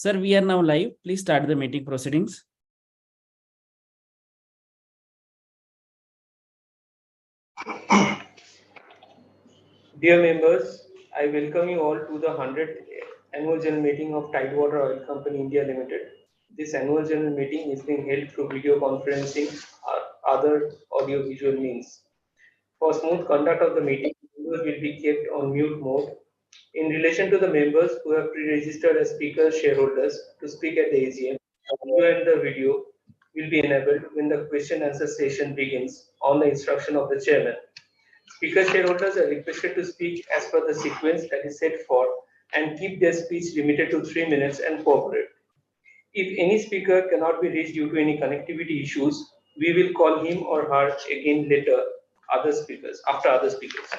Sir, we are now live. Please start the meeting proceedings. Dear members, I welcome you all to the 100th Annual General Meeting of Tidewater Oil Company India Limited. This annual general meeting is being held through video conferencing or other audio-visual means. For smooth conduct of the meeting, members will be kept on mute mode. In relation to the members who have pre-registered as speakers shareholders to speak at the AGM, audio and the video will be enabled when the question answer session begins on the instruction of the chairman. Speaker shareholders are requested to speak as per the sequence that is set for and keep their speech limited to 3 minutes and cooperate. If any speaker cannot be reached due to any connectivity issues, we will call him or her again later after other speakers.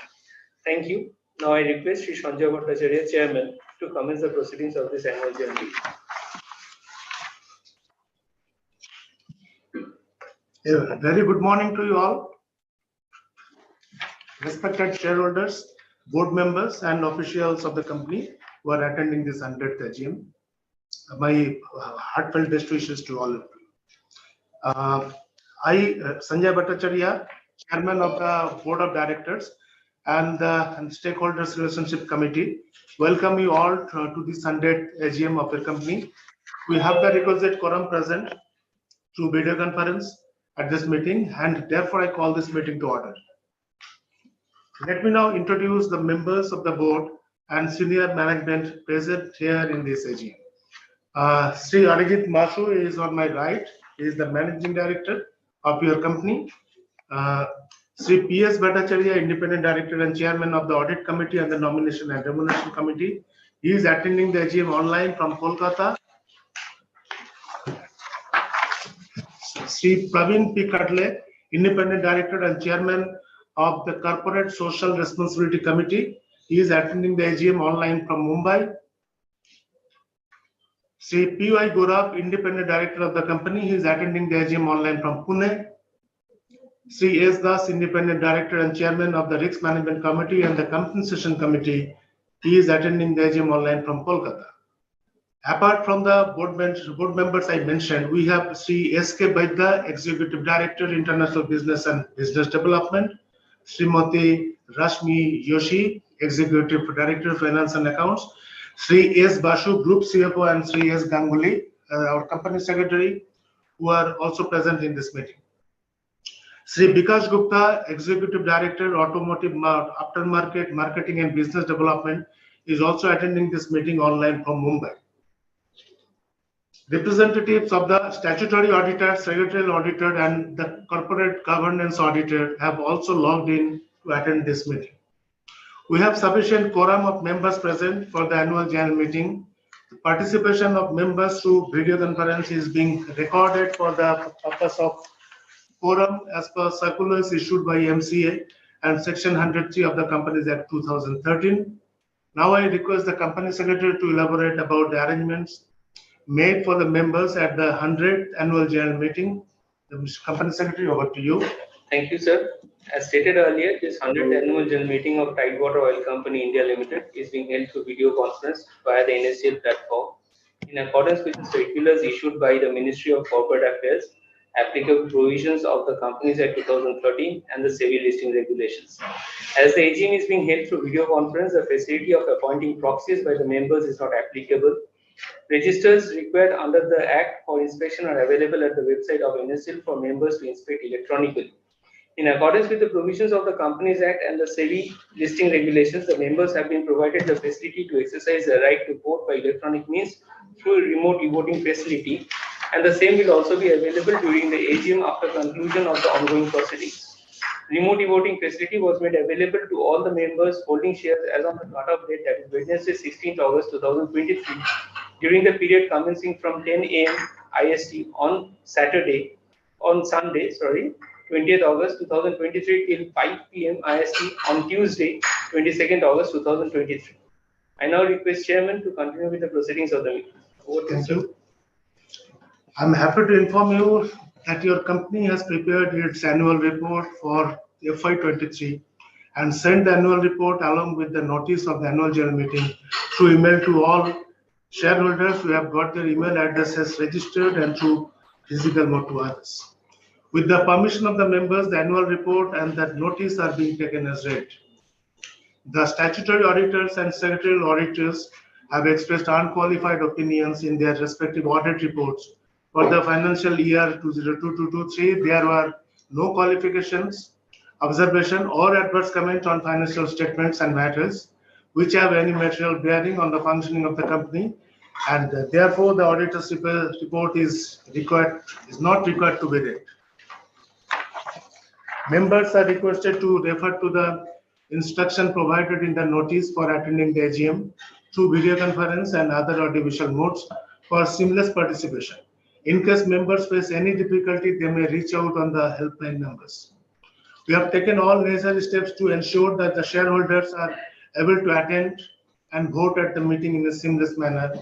Thank you. Now I request Shri Sanjay Bhattacharya, Chairman, to commence the proceedings of this annual general meeting. A very good morning to you all. Respected shareholders, board members and officials of the company who are attending this 100th AGM. My heartfelt best wishes to all of you. I, Sanjay Bhattacharya, Chairman of the Board of Directors and the Stakeholders Relationship Committee, welcome you all to this 100th AGM of the company. We have the requisite quorum present through video conference at this meeting, and therefore I call this meeting to order. Let me now introduce the members of the board and senior management present here in this AGM. Sri Arijit Masu is on my right. He is the managing director of your company. Sri P.S. Bhattacharya, independent director and chairman of the audit committee and the nomination and remuneration committee. He is attending the AGM online from Kolkata. Sri Praveen P. Kadle, independent director and chairman of the Corporate Social Responsibility Committee. He is attending the AGM online from Mumbai. Sri P.Y. Gaurav, independent director of the company. He is attending the AGM online from Pune. Sri S. Das, independent director and chairman of the Risk Management Committee and the Compensation Committee. He is attending the AGM online from Kolkata. Apart from the board members I mentioned, we have Sri S.K. Baidya, executive director, international business and business development. Srimati Rashmi Yoshi, executive director, finance and accounts. Sri S. Basu, group CFO, and Sri S. Ganguly, our company secretary, who are also present in this meeting. Sri Bikash Gupta, executive director, automotive aftermarket marketing and business development, is also attending this meeting online from Mumbai. Representatives of the statutory auditor, secretarial auditor, and the corporate governance auditor have also logged in to attend this meeting. We have sufficient quorum of members present for the annual general meeting. The participation of members through video conference is being recorded for the purpose of quorum as per circulars issued by MCA and Section 103 of the Companies Act 2013. Now I request the company secretary to elaborate about the arrangements made for the members at the 100th annual general meeting. The company secretary, over to you. Thank you, sir. As stated earlier, this 100th annual general meeting of Tidewater Oil Company India Limited is being held through video conference via the NSDL platform in accordance with the circulars issued by the Ministry of Corporate Affairs, applicable provisions of the Companies Act 2013 and the SEBI listing regulations. As the AGM is being held through video conference, the facility of appointing proxies by the members is not applicable. Registers required under the Act for inspection are available at the website of NSDL for members to inspect electronically. In accordance with the provisions of the Companies Act and the SEBI listing regulations, the members have been provided the facility to exercise the right to vote by electronic means through a remote e-voting facility, and the same will also be available during the AGM after conclusion of the ongoing proceedings. Remote e-voting facility was made available to all the members holding shares as on the cutoff date, that is Wednesday, 16th August 2023, during the period commencing from 10 a.m. IST on Sunday, 20th August 2023 till 5 p.m. IST on Tuesday, 22nd August 2023. I now request Chairman to continue with the proceedings of the meeting. Thank you. I'm happy to inform you that your company has prepared its annual report for FY23 and sent the annual report along with the notice of the annual general meeting through email to all Shareholders who have got their email addresses registered and through physical mode to others. With the permission of the members, the annual report and that notice are being taken as read. The statutory auditors and secretarial auditors have expressed unqualified opinions in their respective audit reports. For the financial year 2022-23, there were no qualifications, observation, or adverse comment on financial statements and matters which have any material bearing on the functioning of the company, and therefore the auditor's report is not required to be read. Members are requested to refer to the instruction provided in the notice for attending the AGM through video conference and other audiovisual modes for seamless participation. In case members face any difficulty, they may reach out on the helpline numbers. We have taken all necessary steps to ensure that the shareholders are able to attend and vote at the meeting in a seamless manner.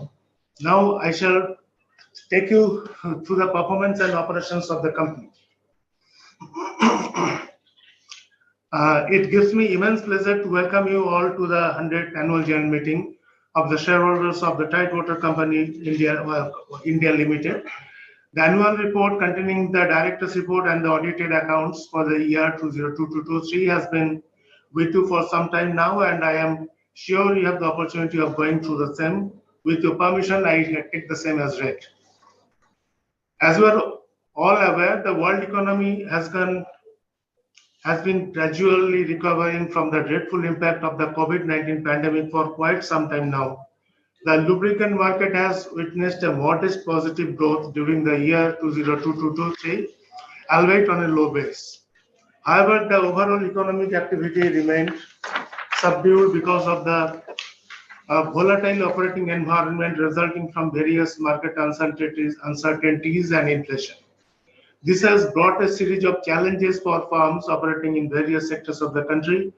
Now I shall take you through the performance and operations of the company. It gives me immense pleasure to welcome you all to the 100th annual general meeting of the shareholders of the Tidewater Company India Limited. The annual report containing the director's report and the audited accounts for the year 2022-23 has been with you for some time now, and I am sure you have the opportunity of going through the same. With your permission, I take the same as read. As you are all aware, the world economy has been gradually recovering from the dreadful impact of the COVID-19 pandemic for quite some time now. The lubricant market has witnessed a modest positive growth during the year 2022-23, albeit on a low base. However, the overall economic activity remained subdued because of the volatile operating environment resulting from various market uncertainties and inflation. This has brought a series of challenges for firms operating in various sectors of the country.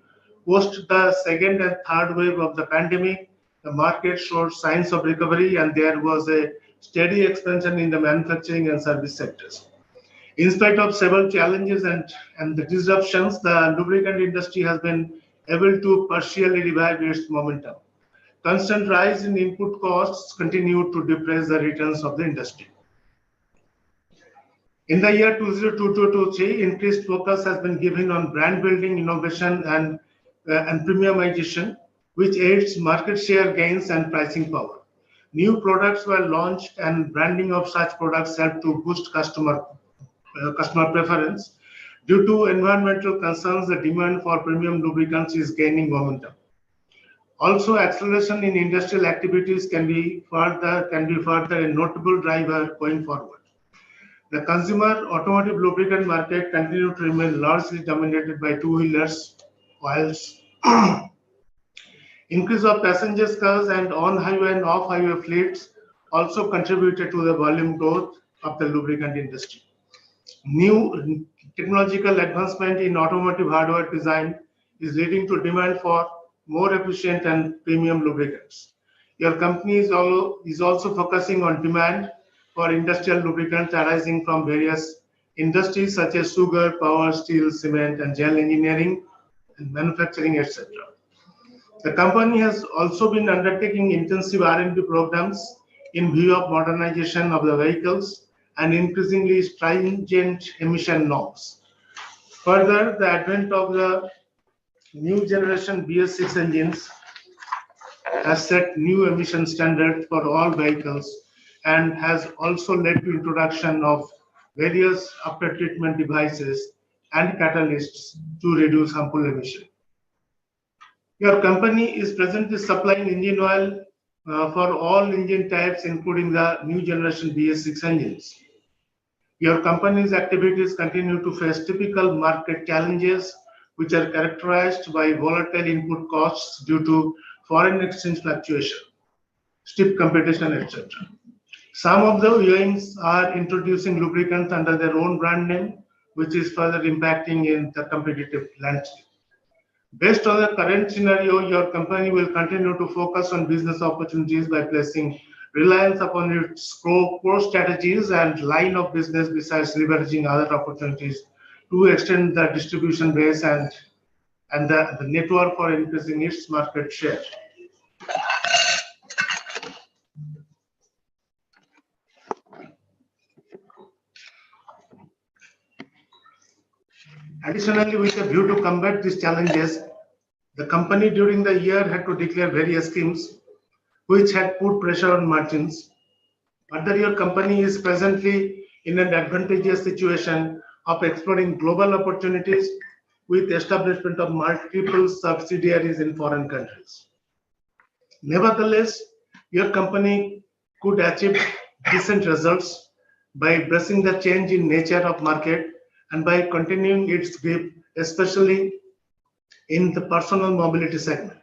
Post the second and third wave of the pandemic, the market showed signs of recovery and there was a steady expansion in the manufacturing and service sectors. In spite of several challenges and the disruptions, the lubricant industry has been able to partially revive its momentum. Constant rise in input costs continued to depress the returns of the industry. In the year 2022-23, increased focus has been given on brand building, innovation, and premiumization, which aids market share gains and pricing power. New products were launched, and branding of such products helped to boost customer preference. Due to environmental concerns, the demand for premium lubricants is gaining momentum. Also, acceleration in industrial activities can be further a notable driver going forward. The consumer automotive lubricant market continued to remain largely dominated by two-wheelers, whilst increase of passenger cars and on-highway and off-highway fleets also contributed to the volume growth of the lubricant industry. New technological advancement in automotive hardware design is leading to demand for more efficient and premium lubricants. Your company is also focusing on demand for industrial lubricants arising from various industries such as sugar, power, steel, cement, and gel engineering and manufacturing, etc. The company has also been undertaking intensive R&D programs in view of modernization of the vehicles and increasingly stringent emission norms. Further, the advent of the new generation BS6 engines has set new emission standards for all vehicles and has also led to introduction of various after-treatment devices and catalysts to reduce harmful emission. Your company is presently supplying engine oil for all engine types, including the new generation BS6 engines. Your company's activities continue to face typical market challenges, which are characterized by volatile input costs due to foreign exchange fluctuation, stiff competition, etc. Some of the OEMs are introducing lubricants under their own brand name, which is further impacting in the competitive landscape. Based on the current scenario, your company will continue to focus on business opportunities by placing reliance upon its core strategies and line of business, besides leveraging other opportunities to extend the distribution base and the network for increasing its market share. Additionally, with a view to combat these challenges, the company during the year had to declare various schemes which had put pressure on margins. Further, your company is presently in an advantageous situation of exploring global opportunities with establishment of multiple subsidiaries in foreign countries. Nevertheless, your company could achieve decent results by embracing the change in nature of market and by continuing its grip, especially in the personal mobility segment.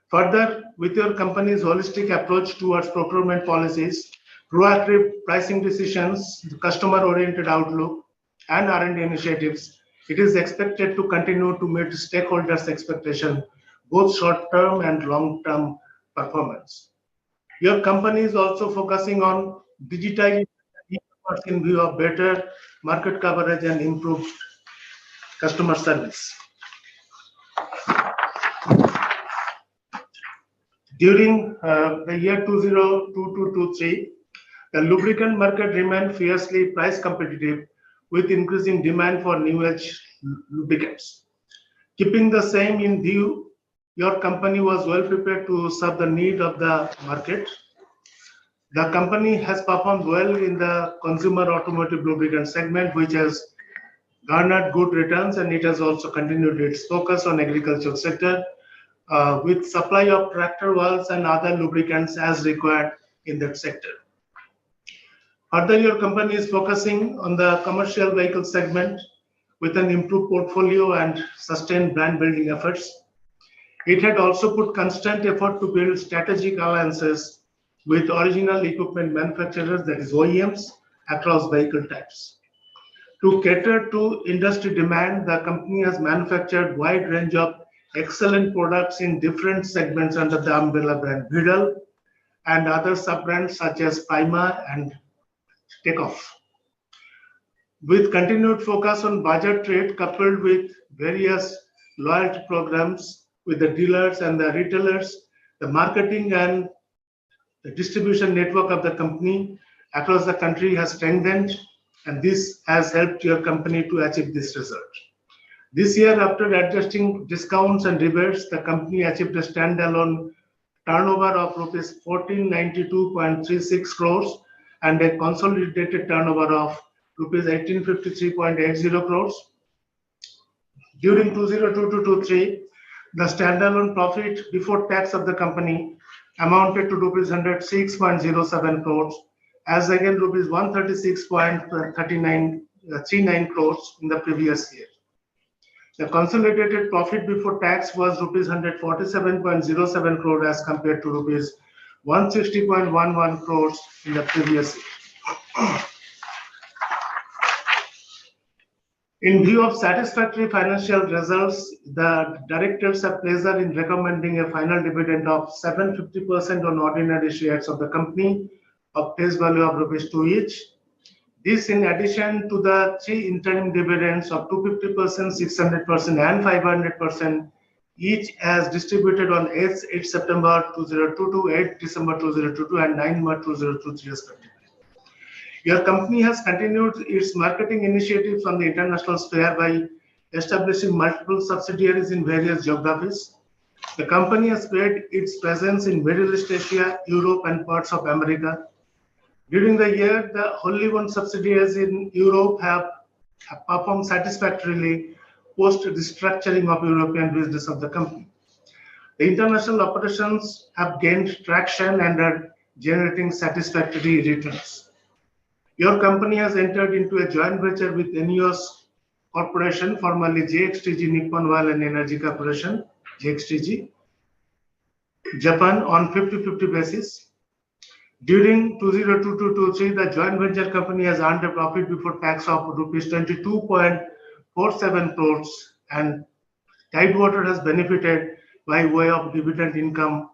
Further, with your company's holistic approach towards procurement policies, proactive pricing decisions, customer-oriented outlook, and R&D initiatives, it is expected to continue to meet stakeholders' expectation, both short-term and long-term performance. Your company is also focusing on digitizing e-commerce in view of better market coverage and improved customer service. During the year 2022-23, the lubricant market remained fiercely price competitive with increasing demand for new age lubricants. Keeping the same in view, your company was well prepared to serve the need of the market. The company has performed well in the consumer automotive lubricant segment, which has garnered good returns, and it has also continued its focus on agricultural sector with supply of tractor oils and other lubricants as required in that sector. Further, your company is focusing on the commercial vehicle segment with an improved portfolio and sustained brand building efforts. It had also put constant effort to build strategic alliances with original equipment manufacturers, that is OEMs, across vehicle types. To cater to industry demand, the company has manufactured wide range of excellent products in different segments under the umbrella brand Vidal and other sub-brands such as Prima and Takeoff. With continued focus on budget trade coupled with various loyalty programs with the dealers and the retailers, the marketing and the distribution network of the company across the country has strengthened, and this has helped your company to achieve this result. This year, after adjusting discounts and rebates, the company achieved a standalone turnover of rupees 1492.36 crores and a consolidated turnover of rupees 1853.80 crores. During 2022-23, the standalone profit before tax of the company amounted to rupees 106.07 crores, as against rupees 136.39 crores in the previous year. The consolidated profit before tax was rupees 147.07 crore as compared to rupees 160.11 crores in the previous year. In view of satisfactory financial results, the directors have pleasure in recommending a final dividend of 750% on ordinary shares of the company of face value of rupees 2 each. This in addition to the 3 interim dividends of 250%, 600% and 500% each as distributed on 8 September 2022, 8 December 2022 and 9 March 2023 respectively. Your company has continued its marketing initiatives on the international sphere by establishing multiple subsidiaries in various geographies. The company has spread its presence in Middle East Asia, Europe and parts of America. During the year, the wholly owned subsidiaries in Europe have performed satisfactorily post restructuring of European business of the company. The international operations have gained traction and are generating satisfactory returns. Your company has entered into a joint venture with ENEOS Corporation, formerly JXTG Nippon Oil and Energy Corporation, JXTG, Japan on 50-50 basis. During 2022-23, the joint venture company has earned a profit before tax of rupees 22.47 crores, and Tidewater has benefited by way of dividend income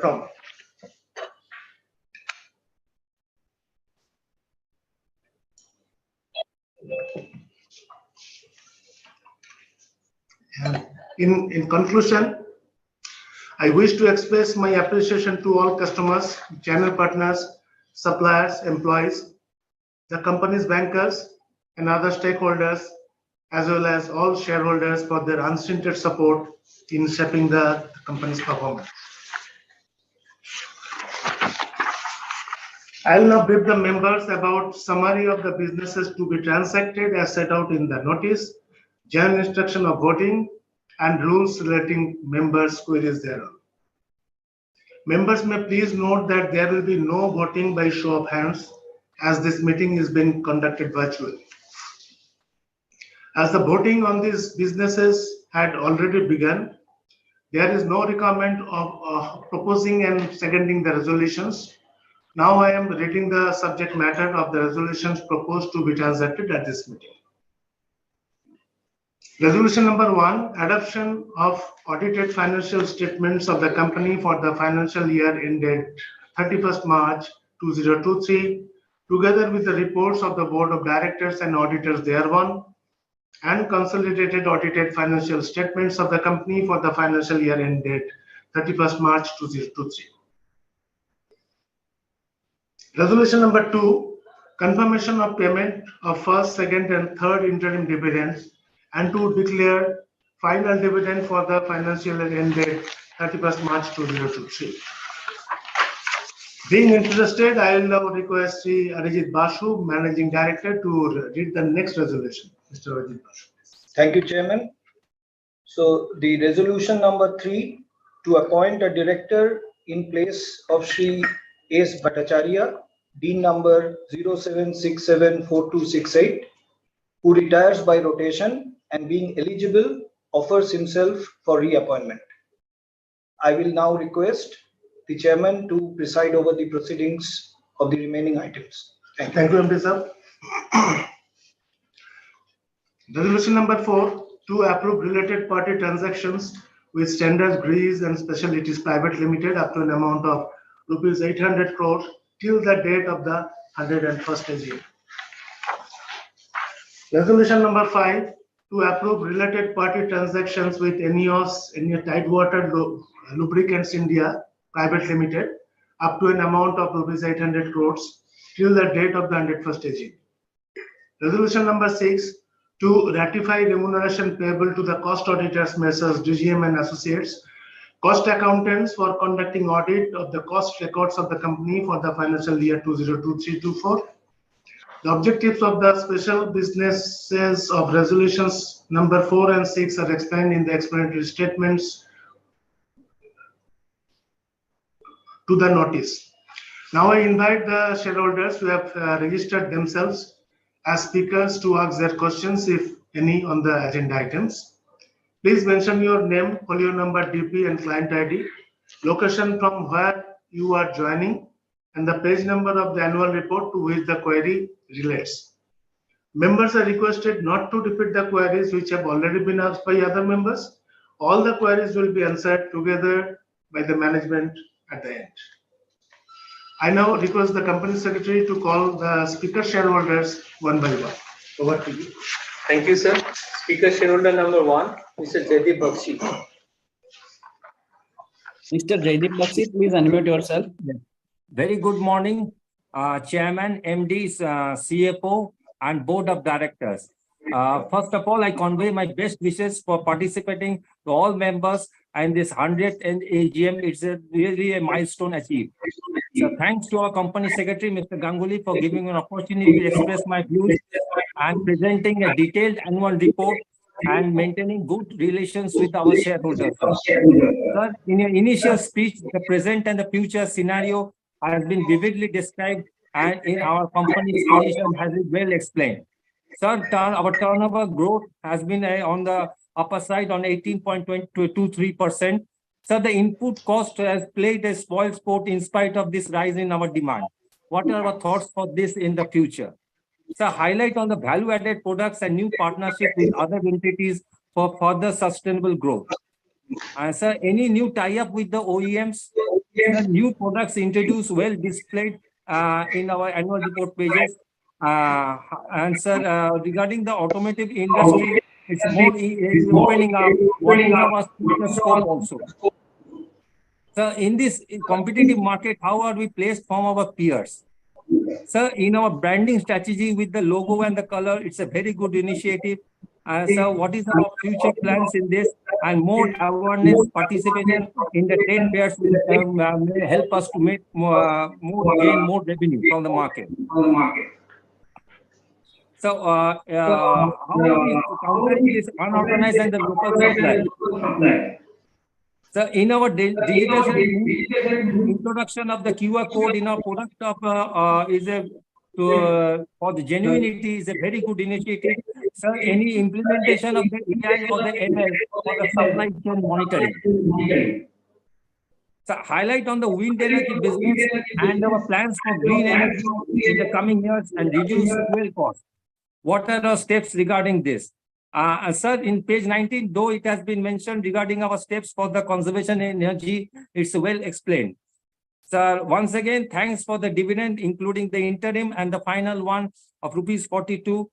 from. In conclusion, I wish to express my appreciation to all customers, channel partners, suppliers, employees, the company's bankers, and other stakeholders, as well as all shareholders for their unstinted support in shaping the company's performance. I will now brief the members about summary of the businesses to be transacted as set out in the notice, general instruction of voting, and rules relating members' queries thereon. Members may please note that there will be no voting by show of hands, as this meeting is being conducted virtually. As the voting on these businesses had already begun, there is no requirement of proposing and seconding the resolutions. Now I am reading the subject matter of the resolutions proposed to be transacted at this meeting. Resolution number 1, adoption of audited financial statements of the company for the financial year ended 31st March 2023, together with the reports of the Board of Directors and auditors thereon, and consolidated audited financial statements of the company for the financial year ended 31st March 2023. Resolution number 2, confirmation of payment of first, second, and third interim dividends, and to declare final dividend for the financial year ended 31st March 2023. Being interested, I will now request Sri Arijit Basu, Managing Director, to read the next resolution. Mr. Arijit Basu. Thank you, Chairman. So the resolution number 3, to appoint a director in place of Sri S. Bhattacharya, Dean number 07674268, who retires by rotation and being eligible offers himself for reappointment. I will now request the Chairman to preside over the proceedings of the remaining items. Thank you. Thank you, MD sir. Resolution number 4, to approve related party transactions with Standards Greaves and Specialties Private Limited up to an amount of rupees 800 crores till the date of the 101st AGM. Resolution number 5, to approve related party transactions with ENEOS, Tidewater Lubricants India Private Limited up to an amount of rupees 800 crores till the date of the 101st AGM. Resolution number 6, to ratify remuneration payable to the cost auditors Messrs. DGM and Associates, cost accountants, for conducting audit of the cost records of the company for the financial year 2023-24. The objectives of the special businesses of resolutions number 4 and 6 are explained in the explanatory statements to the notice. Now I invite the shareholders who have registered themselves as speakers to ask their questions, if any, on the agenda items. Please mention your name, folio number, DP, and client ID, location from where you are joining, and the page number of the annual report to which the query relates. Members are requested not to repeat the queries which have already been asked by other members. All the queries will be answered together by the management at the end. I now request the company secretary to call the speaker shareholders one by one. Over to you. Thank you, sir. Speaker shareholder number 1, Mr. Jaideep Bakshi. Mr. Jaideep Bakshi, please unmute yourself. Very good morning, Chairman, MDs, CFO, and Board of Directors. First of all, I convey my best wishes for participating to all members and this 100th AGM. It's really a milestone achieved. So thanks to our company secretary, Mr. Ganguly, for giving me an opportunity to express my views and presenting a detailed annual report and maintaining good relations with our shareholders. Sir, in your initial speech, the present and the future scenario has been vividly described, and in our company's position has been well explained. Sir, our turnover growth has been on the upper side on 18.23%. So the input cost has played a spoil sport in spite of this rise in our demand. What are our thoughts for this in the future? So highlight on the value-added products and new partnership with other entities for further sustainable growth. And sir, any new tie-up with the OEMs? The new products introduced well displayed in our annual report pages. And sir, regarding the automotive industry, it's more opening up, opening up our scope also. So in this competitive market, how are we placed from our peers? Sir, in our branding strategy with the logo and the color, it's a very good initiative. So what is our future plans in this? And more awareness, participation in the trade fairs will may help us to make gain more revenue from the market. So, how are we countering this unorganized and the local supply? So, in our digital introduction of the QR code in our product of is a for the genuinity is a very good initiative. So, any implementation of the AI or the ML for the supply chain monitoring. So, highlight on the wind energy business and our plans for green energy in the coming years and reduce fuel costs. What are the steps regarding this? Sir, in page 19, though it has been mentioned regarding our steps for the conservation energy, it's well explained. Sir, once again, thanks for the dividend, including the interim and the final one of rupees 42.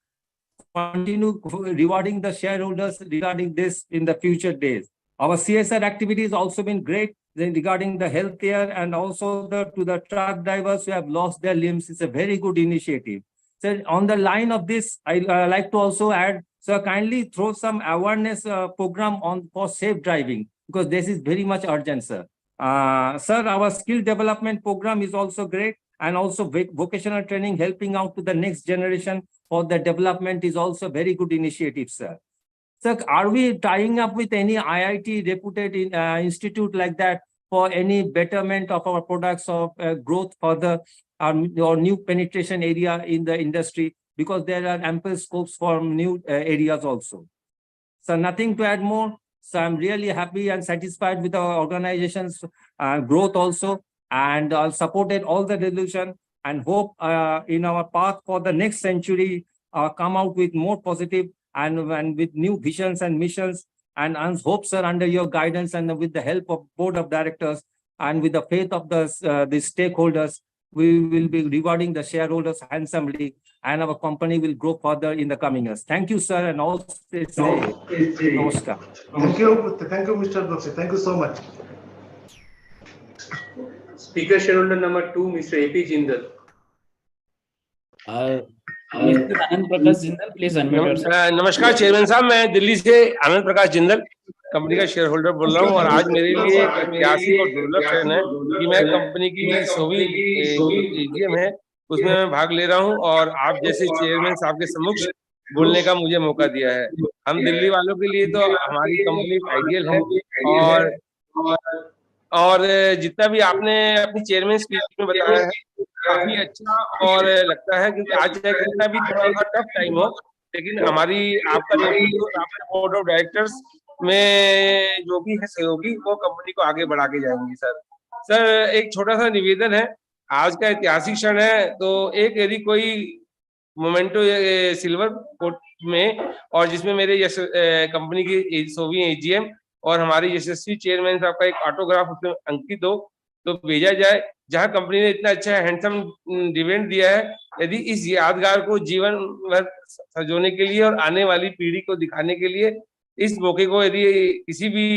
Continue rewarding the shareholders regarding this in the future days. Our CSR activities also been great regarding the healthcare and also to the truck drivers who have lost their limbs. It's a very good initiative. So on the line of this, I like to also add, so kindly throw some awareness program for safe driving, because this is very much urgent, sir. Sir, our skill development program is also great, and also vocational training helping out to the next generation for the development is also very good initiative, sir. Sir, are we tying up with any IIT reputed institute like that for any betterment of our products or growth further or new penetration area in the industry? Because there are ample scopes for new areas also. So nothing to add more. So I'm really happy and satisfied with our organization's growth also, and supported all the resolution and hope in our path for the next century come out with more positive and with new visions and missions, and hope, sir, under your guidance and with the help of board of directors and with the faith of the stakeholders, we will be rewarding the shareholders handsomely, and our company will grow further in the coming years. Thank you, sir, and all stay safe. Namaskar. Thank you, Mr. Bakshi. Thank you so much. Speaker shareholder number 2, Mr. AP Jindal. Mr. Anand Prakash Jindal, please unmute yourself. नमस्कार chairman साहब, मैं दिल्ली से Anand Prakash Jindal company का share holder बोल रहा हूँ, और आज मेरे लिए एक ऐतिहासिक और दुर्लभ क्षण है कि मैं कंपनी की 100वीं एजीएम है उसमें मैं भाग ले रहा हूँ, और आप जैसे चेयरमैन साहब के समक्ष बोलने का मुझे मौका दिया है। हम दिल्ली वालों के लिए तो हमारी कंपनी आइडियल है, और जितना भी आपने अपनी चेयरमैन स्पीच में बताया है काफी अच्छा और लगता है, क्योंकि आज चाहे कितना भी थोड़ा सा टफ टाइम हो, लेकिन हमारी आपका नेतृत्व, आपके बोर्ड ऑफ डायरेक्टर्स में जो भी है सहयोगी वो कंपनी को आगे बढ़ा के जाएंगे। सर एक छोटा सा निवेदन है, आज का ऐतिहासिक क्षण है, तो एक यदि कोई मोमेंटो सिल्वर कोट में, और जिसमें मेरे कंपनी की 100वीं एजीएम और हमारी यशस्वी चेयरमैन साहब का एक ऑटोग्राफ उसमें अंकित हो तो भेजा जाए। जहां कंपनी ने इतना अच्छा हैंडसम डिविडेंड दिया है, यदि इस यादगार को जीवन भर सजोने के लिए और आने वाली पीढ़ी को दिखाने के लिए इस मौके को यदि किसी भी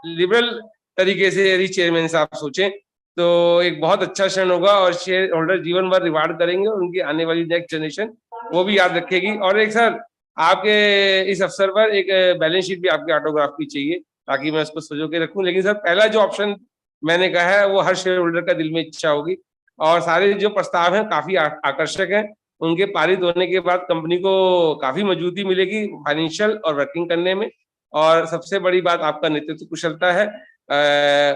लिबरल तरीके से यदि चेयरमैन साहब सोचें तो एक बहुत अच्छा क्षण होगा, और शेयर होल्डर जीवन भर रिवार्ड करेंगे और उनकी आने वाली नेक्स्ट जनरेशन वो भी याद रखेगी। और एक सर आपके इस अवसर पर एक बैलेंस शीट भी आपके ऑटोग्राफ की चाहिए ताकि मैं उसको सजो के रखूं। लेकिन सर पहला जो ऑप्शन मैंने कहा है वो हर शेयर होल्डर का दिल में इच्छा होगी, और सारे जो प्रस्ताव हैं काफी आकर्षक हैं, उनके पारित होने के बाद कंपनी को काफी मजबूती मिलेगी फाइनेंशियल और वर्किंग करने में। और सबसे बड़ी बात आपका नेतृत्व कुशलता है,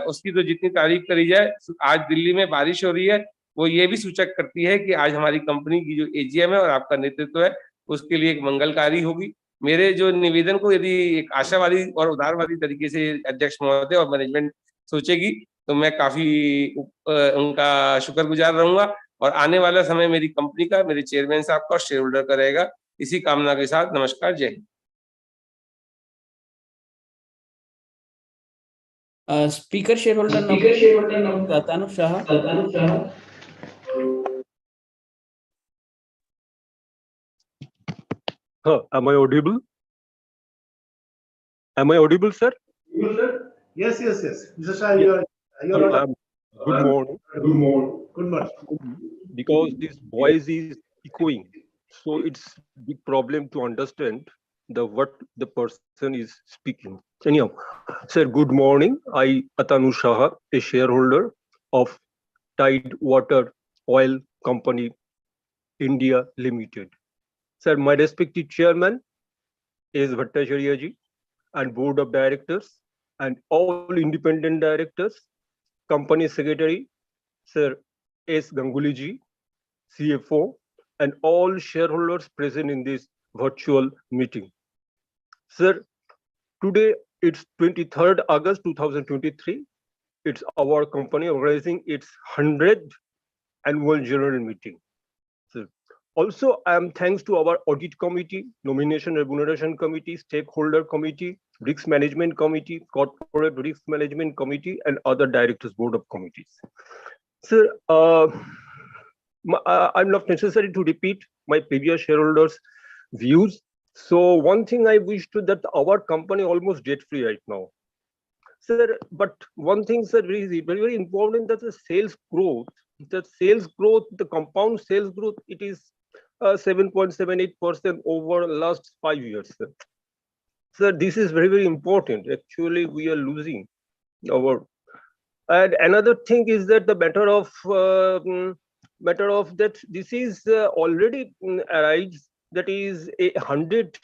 उसकी तो जितनी तारीफ करी जाए। आज दिल्ली में बारिश हो रही है, वो ये भी सूचक करती है कि आज हमारी कंपनी की जो एजीएम है और आपका नेतृत्व है उसके लिए एक मंगलकारी होगी। मेरे जो निवेदन को यदि एक आशावादी और उदारवादी तरीके से अध्यक्ष महोदय और मैनेजमेंट सोचेगी तो मैं काफी उनका शुक्रगुजार रहूंगा, और आने वाला समय मेरी कंपनी का, मेरे चेयरमैन साहब का और शेयर होल्डर का रहेगा। इसी कामना के साथ नमस्कार, जय Hind. Speaker shareholder number Tanu Shah. Am I audible? Am I audible, sir? Yes. Mr. Shah, you're Good morning. Good morning. Because this voice is echoing, so it's big problem to understand. what the person is speaking. Anyhow, sir, good morning. I, Atanu Shah, a shareholder of Tide Water Oil Company India Limited. Sir, my respected chairman is Bhattacharya ji and board of directors and all independent directors, company secretary, Sir S. Ganguly ji, CFO, and all shareholders present in this virtual meeting. Sir, today it's 23rd August 2023. It's our company organizing its 100th annual general meeting. Sir, also, I am thanks to our audit committee, nomination remuneration committee, stakeholder committee, risk management committee, corporate risk management committee, and other directors board of committees. Sir, I'm not necessary to repeat my previous shareholders' views. So one thing I wish to that our company almost debt free right now. Sir, but one thing, sir, very, very important that the sales growth, the compound sales growth, it is 7.78% over last 5 years. Sir. Sir, this is very, very important. Actually, we are losing our. And another thing is that the matter of that this is already arrived. That is 100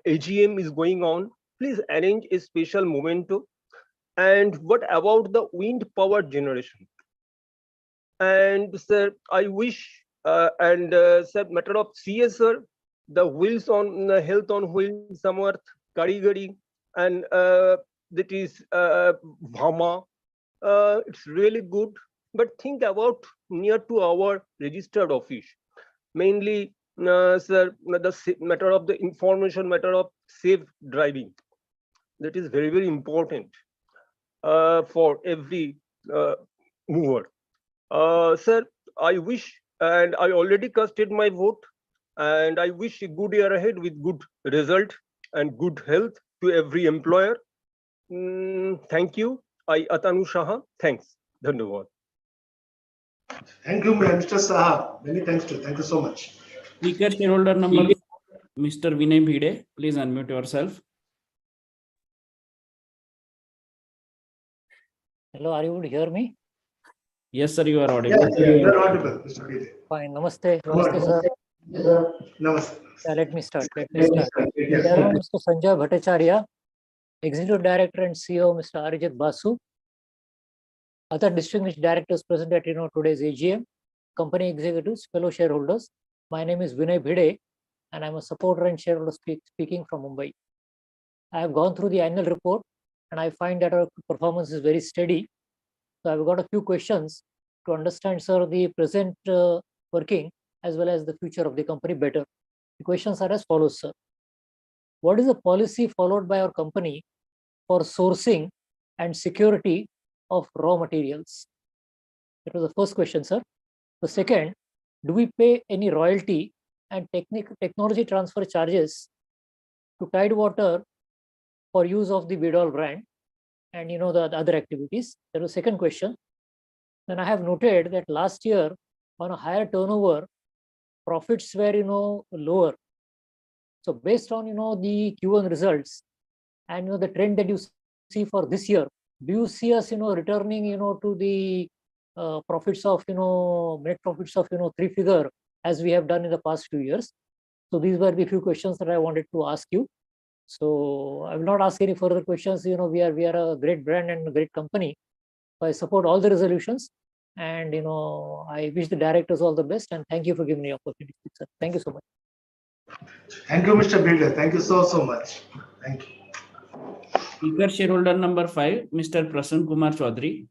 AGM is going on. Please arrange a special memento. And what about the wind power generation? And sir, I wish sir, matter of CSR, the wheels on health on wheels, Samarth, Karigari, and that is Bhama. It's really good, but think about near to our registered office. Mainly, sir, the matter of the information, matter of safe driving. That is very, very important for every mover. Sir, I wish, and I already casted my vote, and I wish a good year ahead with good result and good health to every employer. Thank you. I, Atanu Shah. Thanks. Dhanyavad. Thank you, Mr. Saha. Many thanks to you. Thank you so much. Speaker shareholder number, Mr. Vinay Bhide, please unmute yourself. Hello, are you able to hear me? Yes, sir, you are audible. Yes, you are audible, Mr. Bhide. Fine. Namaste. Namaste, sir. Namaste. Yeah, let me start. Chairman, Mr. Sanjay Bhattacharya, Executive Director and CEO, Mr. Arijit Basu, other distinguished directors present at today's AGM, company executives, fellow shareholders. My name is Vinay Bhide, and I'm a supporter and shareholder speaking from Mumbai. I have gone through the annual report, and I find that our performance is very steady. So I've got a few questions to understand, sir, the present working as well as the future of the company better. The questions are as follows, sir. What is the policy followed by our company for sourcing and security of raw materials? That was the first question, sir. The second, do we pay any royalty and technology transfer charges to Tidewater for use of the Vidol brand and the other activities? That was the second question. Then I have noted that last year on a higher turnover, profits were lower. So based on the Q1 results and the trend that you see for this year, do you see us returning to the profits of net profits of 3-figure as we have done in the past few years? So these were the few questions that I wanted to ask you. So I will not ask any further questions. We are a great brand and a great company. So I support all the resolutions, and I wish the directors all the best, and thank you for giving me the opportunity, sir. Thank you so much. Thank you, Mr. Bhide. Thank you so much. Thank you. Speaker shareholder number 5, Mr. Prasanna Kumar Chaudhary.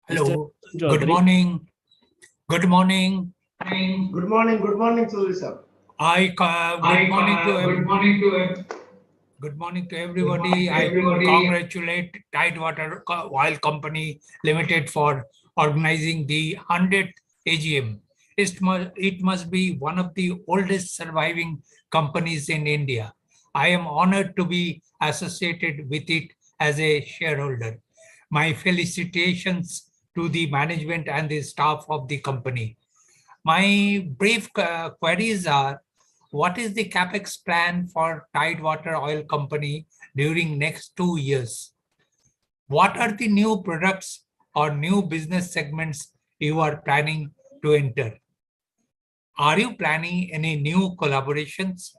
Hello. Chaudhary. Good morning. Good morning. Good morning. Good morning, Chaudhary sir. Good morning to everybody. I congratulate Tidewater Oil Company Limited for organizing the 100th AGM. It must be one of the oldest surviving companies in India. I am honored to be associated with it as a shareholder. My felicitations to the management and the staff of the company. My brief queries are, what is the capex plan for Tidewater Oil Company during next 2 years? What are the new products or new business segments you are planning to enter? Are you planning any new collaborations?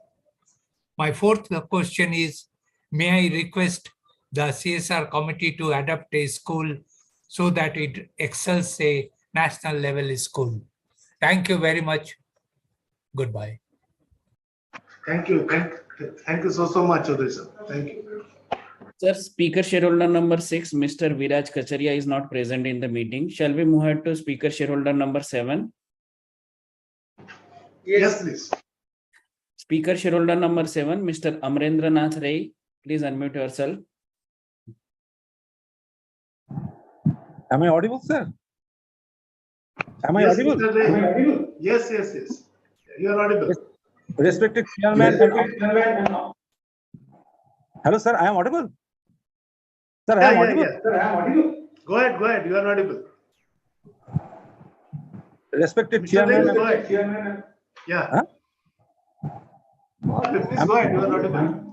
My fourth question is, may I request the CSR committee to adapt a school so that it excels a national level school? Thank you very much. Goodbye. Thank you. Thank you so much, Uday sir. Thank you. Sir, speaker shareholder number 6, Mr. Viraj Kacharia is not present in the meeting. Shall we move ahead to speaker shareholder number 7? Yes, please. Speaker shareholder number 7, Mr. Amrendra Nath Ray. Please unmute yourself. Am I audible, sir? Am I Yes, audible? Mr. Ray. Yes. You are audible. Respected chairman. Hello, sir. I am audible. Sir, I am audible. Yeah. Go ahead. You are audible. Respected Mr. chairman. Ray, go ahead. Yeah. Huh? Please go ahead. You are audible.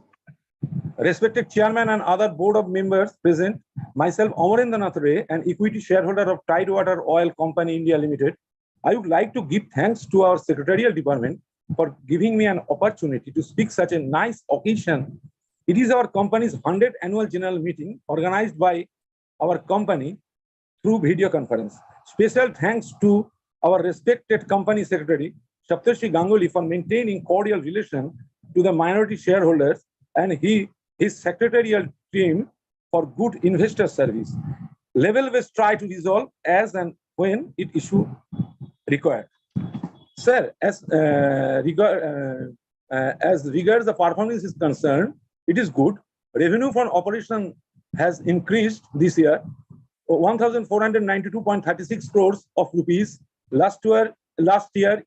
Respected chairman and other board of members present, myself Amarendra Nath Ray, an equity shareholder of Tidewater Oil Company India Limited. I would like to give thanks to our secretarial department for giving me an opportunity to speak such a nice occasion. It is our company's 100th annual general meeting organized by our company through video conference. Special thanks to our respected company secretary, Saptarshi Ganguly, for maintaining cordial relation to the minority shareholders and his secretarial team for good investor service. Level was try to resolve as and when it issue required. Sir, as regards the performance is concerned, it is good. Revenue from operation has increased this year, 1,492.36 crores of rupees. Last year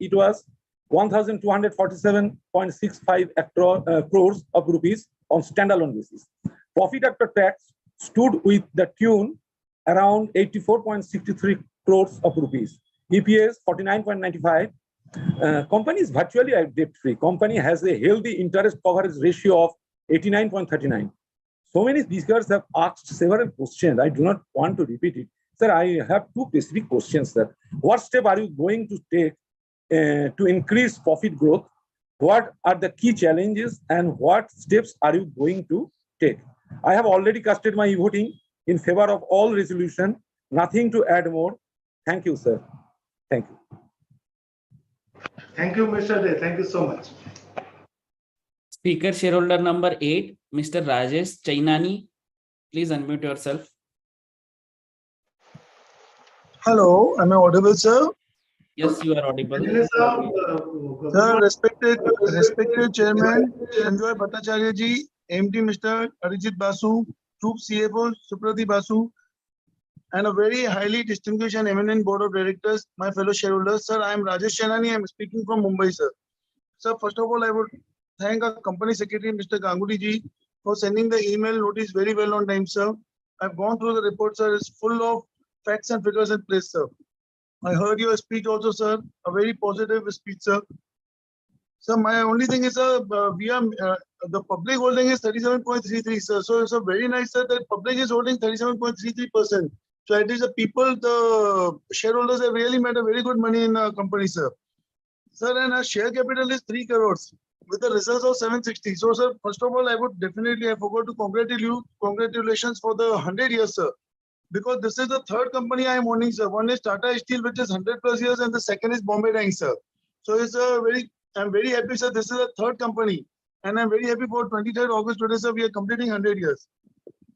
it was 1,247.65 crores of rupees on standalone basis. Profit after tax stood with the tune around 84.63 crores of rupees. EPS 49.95. Company is virtually debt-free. Company has a healthy interest coverage ratio of 89.39. So many speakers have asked several questions. I do not want to repeat it. Sir, I have two specific questions, sir. What step are you going to take to increase profit growth? What are the key challenges and what steps are you going to take? I have already casted my voting in favor of all resolution. Nothing to add more. Thank you, sir. Thank you. Thank you, Mr. Ray. Thank you so much. Speaker shareholder number 8, Mr. Rajesh Chainani. Please unmute yourself. Hello, am I audible, sir? Yes, you are audible. Sir, respected Chairman Sanjoy Bhattacharya ji, MD Mr. Arijit Basu, Group CFO Suprati Basu, and a very highly distinguished and eminent board of directors, my fellow shareholders. Sir, I am Rajesh Chainani. I am speaking from Mumbai, sir. Sir, first of all, I would thank our company secretary, Mr. Ganguly ji, for sending the email notice very well on time, sir. I've gone through the report, sir. It's full of facts and figures in place, sir. I heard your speech also, sir. A very positive speech, sir. Sir, my only thing is, sir, the public holding is 37.33, sir. So it's a very nice, sir, that public is holding 37.33%. So at least the people, the shareholders have really made a very good money in the company, sir. Sir, and our share capital is 3 crores with the results of 760. So, sir, first of all, I would definitely, I forgot to congratulate you. Congratulations for the 100 years, sir. Because this is the third company I am owning, sir. One is Tata Steel, which is 100+ years, and the second is Bombay Dyeing, sir. So it's a I'm very happy, sir. This is the third company. And I'm very happy for 23rd August today, sir. We are completing 100 years.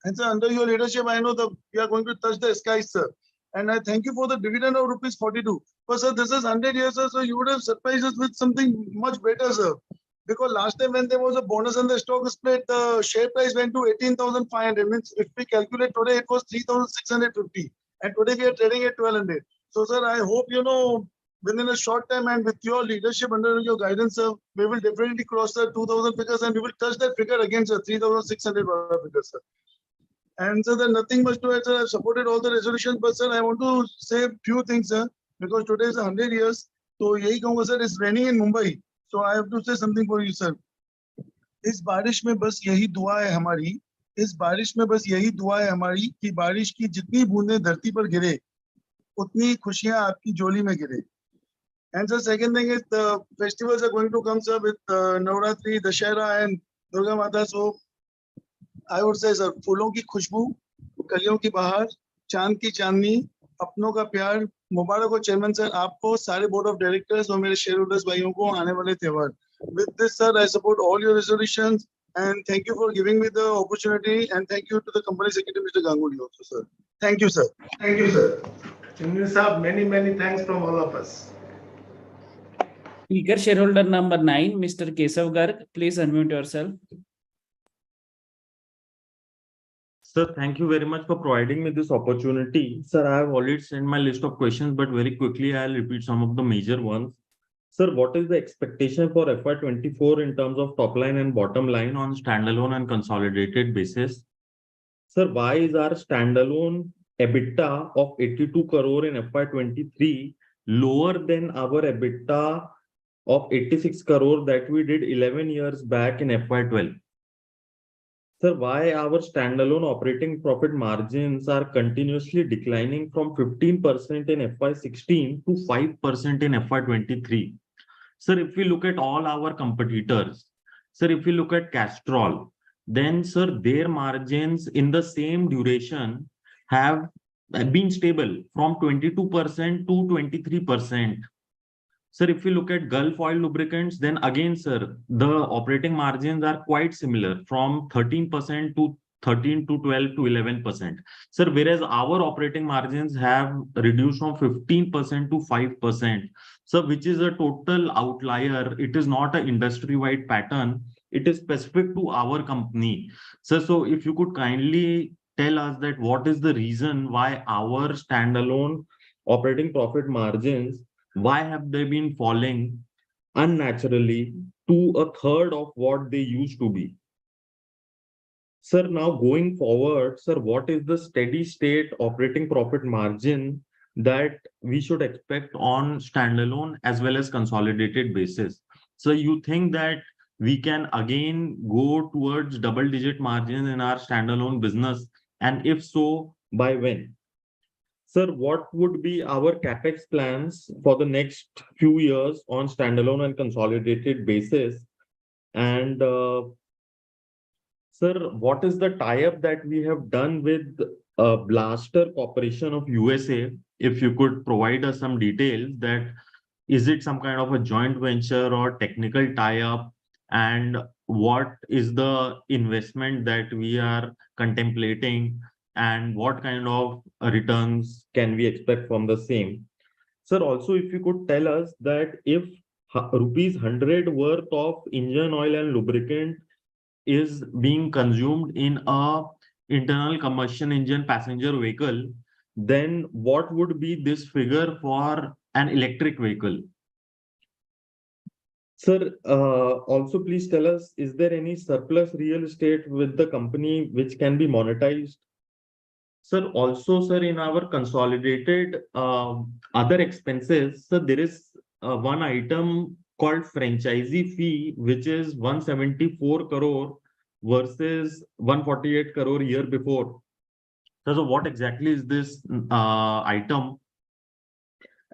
And sir, under your leadership, I know that we are going to touch the skies, sir. And I thank you for the dividend of rupees 42. But sir, this is 100 years, sir. So you would have surprised us with something much better, sir. Because last time when there was a bonus and the stock split, the share price went to 18,500. Means if we calculate today, it was 3,650. And today we are trading at 1,200. So sir, I hope, within a short time and with your leadership under your guidance, sir, we will definitely cross the 2,000 figures and we will touch that figure again, sir, 3,600 figures, sir. And so there's nothing much to add, sir. I've supported all the resolutions, but sir, I want to say a few things, sir, because today is 100 years. तो यही कहूंगा sir, is raining in Mumbai, so I have to say something for you sir. इस बारिश में बस यही दुआ है हमारी, इस बारिश में बस यही दुआ है हमारी कि बारिश की जितनी बूंदें धरती पर गिरे उतनी खुशियां आपकी झोली में गिरे। And the second thing is the festivals are going to come sir with Navratri, Dashera and Durga Mata. So I would say sir, फूलों की खुशबू, कलियों की बहार, चांद की चांदनी, अपनों का प्यार, मुबारक हो चेयरमैन सर आपको, सारे बोर्ड ऑफ डायरेक्टर्स और मेरे शेयर होल्डर्स भाइयों को आने वाले त्योहार। With this sir, I support all your resolutions and thank you for giving me the opportunity and thank you to the company secretary Mr. Ganguly also sir. Thank you sir. Thank you, sir. Chinmay Saab, many thanks from all of us. Speaker shareholder number 9, Mr. Kesav Garg, please unmute yourself. Sir, thank you very much for providing me this opportunity. Sir, I have already sent my list of questions, but very quickly I'll repeat some of the major ones. Sir, what is the expectation for FY24 in terms of top line and bottom line on standalone and consolidated basis? Sir, why is our standalone EBITDA of 82 crore in FY23 lower than our EBITDA of 86 crore that we did 11 years back in FY12? Sir, why our standalone operating profit margins are continuously declining from 15% in FY16 to 5% in FY23? Sir, if we look at all our competitors, sir, if we look at Castrol, then sir, their margins in the same duration have been stable from 22% to 23%. Sir, if we look at Gulf Oil Lubricants, then again, sir, the operating margins are quite similar from 13% to 13 to 12 to 11%. Sir, whereas our operating margins have reduced from 15% to 5%. So, which is a total outlier. It is not an industry-wide pattern. It is specific to our company. So if you could kindly tell us that what is the reason why our standalone operating profit margins, why have they been falling unnaturally to a third of what they used to be? Sir, now going forward, sir, what is the steady state operating profit margin that we should expect on standalone as well as consolidated basis? So you think that we can again go towards double-digit margin in our standalone business? And if so, by when? Sir, what would be our capex plans for the next few years on standalone and consolidated basis? And sir, what is the tie-up that we have done with Blaster Corporation of USA? If you could provide us some details, that is it some kind of a joint venture or technical tie-up? And what is the investment that we are contemplating? And what kind of returns can we expect from the same? Sir, also, if you could tell us that if rupees 100 worth of engine oil and lubricant is being consumed in a internal combustion engine passenger vehicle, then what would be this figure for an electric vehicle? Sir, also please tell us, is there any surplus real estate with the company which can be monetized? Sir, also, sir, in our consolidated other expenses, so there is one item called franchisee fee, which is 174 crore versus 148 crore year before. So what exactly is this item?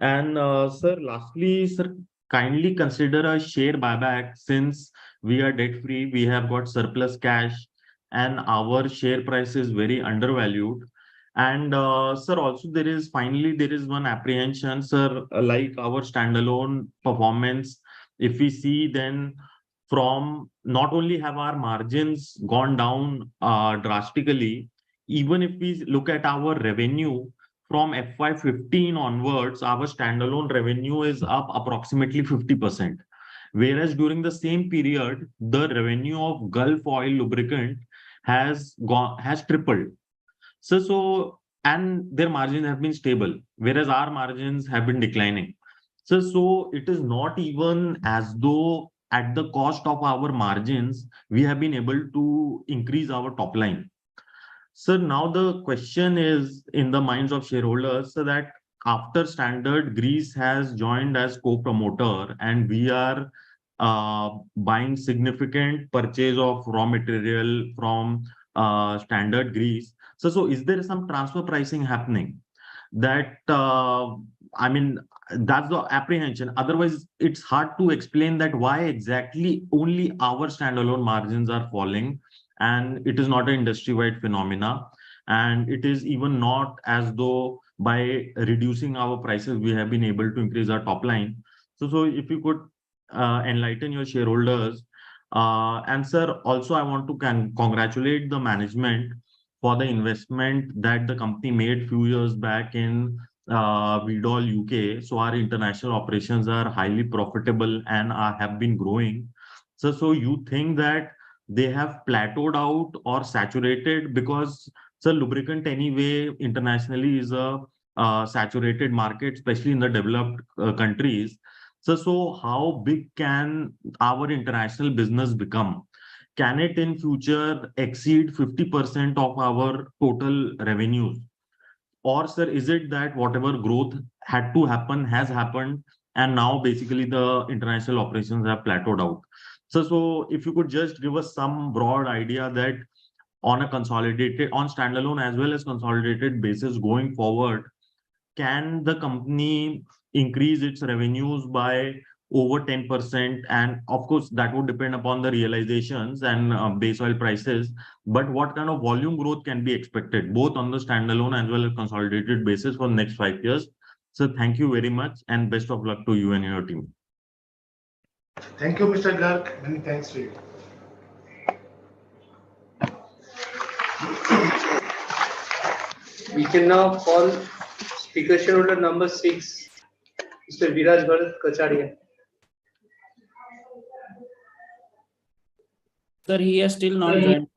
And sir, lastly, sir, kindly consider a share buyback since we are debt free, we have got surplus cash, and our share price is very undervalued. And sir, also there is one apprehension, sir, like our standalone performance. If we see, then from not only have our margins gone down drastically, even if we look at our revenue from FY15 onwards, our standalone revenue is up approximately 50%. Whereas during the same period, the revenue of Gulf Oil Lubricant has tripled. So and their margins have been stable, whereas our margins have been declining. So it is not even as though at the cost of our margins, we have been able to increase our top line. So now the question is in the minds of shareholders, so that after Standard, Greece has joined as co-promoter, and we are buying significant purchase of raw material from Standard Greece. So is there some transfer pricing happening? That I mean, that's the apprehension. Otherwise, it's hard to explain that why exactly only our standalone margins are falling, and it is not an industry-wide phenomena. And it is even not as though by reducing our prices, we have been able to increase our top line. So if you could enlighten your shareholders. And sir, also I want to congratulate the management for the investment that the company made few years back in Vidol, UK. So our international operations are highly profitable and have been growing. So you think that they have plateaued out or saturated? Because so lubricant anyway internationally is a saturated market, especially in the developed countries. So how big can our international business become? Can it in future exceed 50% of our total revenues? Or sir, is it that whatever growth had to happen has happened, and now basically the international operations have plateaued out? So if you could just give us some broad idea that on a consolidated, on standalone as well as consolidated basis going forward, can the company increase its revenues by over 10%? And of course, that would depend upon the realizations and base oil prices. But what kind of volume growth can be expected, both on the standalone as well as consolidated basis for the next 5 years? So thank you very much, and best of luck to you and your team. Thank you, Mr. Garg. Many thanks to you. We can now call speaker shareholder number 6, Mr. Viraj Bharat Kacharia. Sir, he has still not joined.